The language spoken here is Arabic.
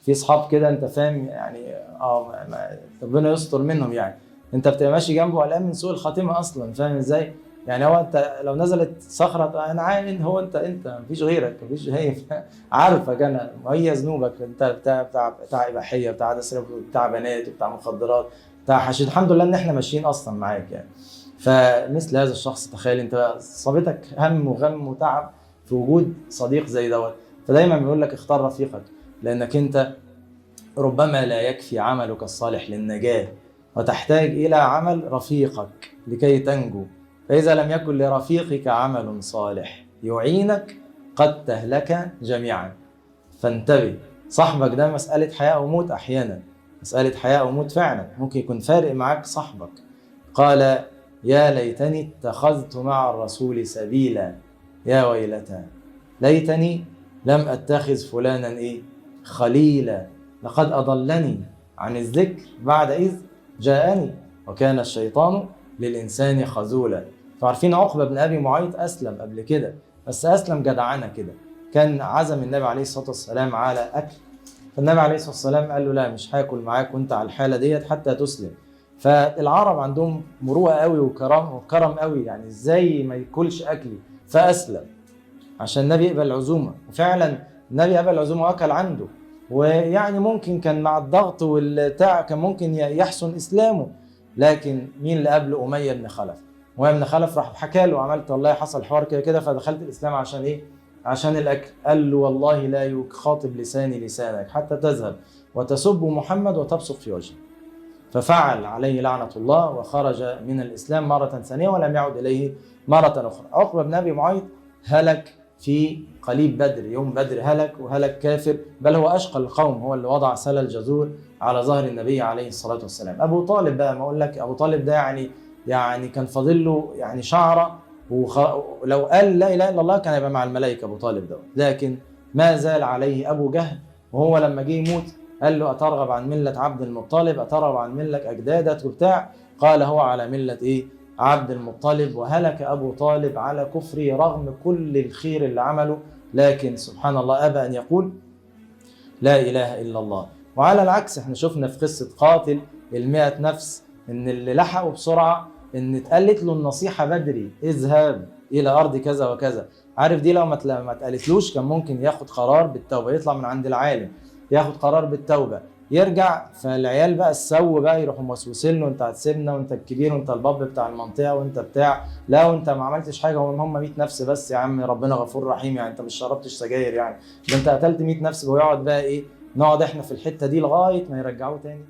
في اصحاب كده انت فاهم يعني ربنا يستر منهم يعني. انت بتبقى ماشي جنبه قلقان من سوء الخاتمه اصلا، فاهم ازاي؟ يعني هو انت لو نزلت صخره انا عارف هو انت مفيش غيرك، مفيش هي عارفك انا وهي ذنوبك، انت بتاع اباحيه، بتاع عاده سرقه، بتاع بنات، وبتاع مخدرات، بتاع حشيش. الحمد لله ان احنا ماشيين اصلا معاك يعني. فمثل هذا الشخص تخيل انت صابتك هم وغم وتعب في وجود صديق زي دوت. فدايما بيقول لك اختار رفيقك، لانك انت ربما لا يكفي عملك الصالح للنجاة، وتحتاج إلى عمل رفيقك لكي تنجو. فإذا لم يكن لرفيقك عمل صالح يعينك قد تهلك جميعا. فانتبه، صاحبك ده مسألة حياة أو موت، أحيانا مسألة حياة أو موت فعلا، ممكن يكون فارق معاك صاحبك. قال يا ليتني اتخذت مع الرسول سبيلا، يا ويلتى ليتني لم أتخذ فلانا خليلا، لقد أضلني عن الذكر بعد إذ جاءني، وكان الشيطان للإنسان خذولا. فعارفين عقبة بن أبي معيط أسلم قبل كده، بس أسلم جدعنة كده، كان عزم النبي عليه الصلاة والسلام على أكل، فالنبي عليه الصلاة والسلام قال له لا مش هاكل معاك وانت على الحالة ديت حتى تسلم. فالعرب عندهم مروءة قوي وكرم قوي، يعني ازاي ما ياكلش أكلي؟ فأسلم عشان النبي يقبل العزومة، وفعلا النبي قبل العزومة وأكل عنده. ويعني ممكن كان مع الضغط والبتاع كان ممكن يحسن إسلامه، لكن مين اللي قبله؟ أمية بن خلف. أمية بن خلف راح حكى له عملت والله حصل حوار كده كده فدخلت الإسلام عشان إيه؟ عشان الأكل. قال له والله لا يخاطب لساني لسانك حتى تذهب وتسب محمد وتبصق في وجهه. ففعل عليه لعنة الله وخرج من الإسلام مرة ثانية ولم يعد إليه مرة أخرى. عقبة بن أبي معيط هلك في قليب بدر، يوم بدر هلك، وهلك كافر، بل هو أشقى القوم، هو اللي وضع سل الجزور على ظهر النبي عليه الصلاة والسلام. أبو طالب بقى، ما أقول لك أبو طالب ده يعني كان فاضل له يعني شعرة، ولو قال لا إله إلا الله كان يبقى مع الملائكة أبو طالب ده، لكن ما زال عليه أبو جهل. وهو لما جه يموت قال له أترغب عن ملة عبد المطلب، أترغب عن ملة أجدادك وبتاع؟ قال هو على ملة عبد المطلب. وهلك أبو طالب على كفره رغم كل الخير اللي عمله، لكن سبحان الله أبى أن يقول لا إله إلا الله. وعلى العكس احنا شفنا في قصة قاتل 100 نفس إن اللي لحقوا بسرعة إن اتقالت له النصيحة بدري، اذهب إلى أرض كذا وكذا. عارف دي لو ما اتقالتلوش كان ممكن ياخد قرار بالتوبة، يطلع من عند العالم ياخد قرار بالتوبة يرجع. فالعيال بقى السو بقى يروحوا موسوسين له انت هتسيبنا وانت الكبير وانت الباب بتاع المنطقه وانت بتاع، لا وانت ما عملتش حاجه، هم 100 نفس بس يا عم، ربنا غفور رحيم، يعني انت مش شربتش سجاير يعني، ده انت قتلت 100 نفس. ويقعد بقى نقعد احنا في الحته دي لغايه ما يرجعوه تاني.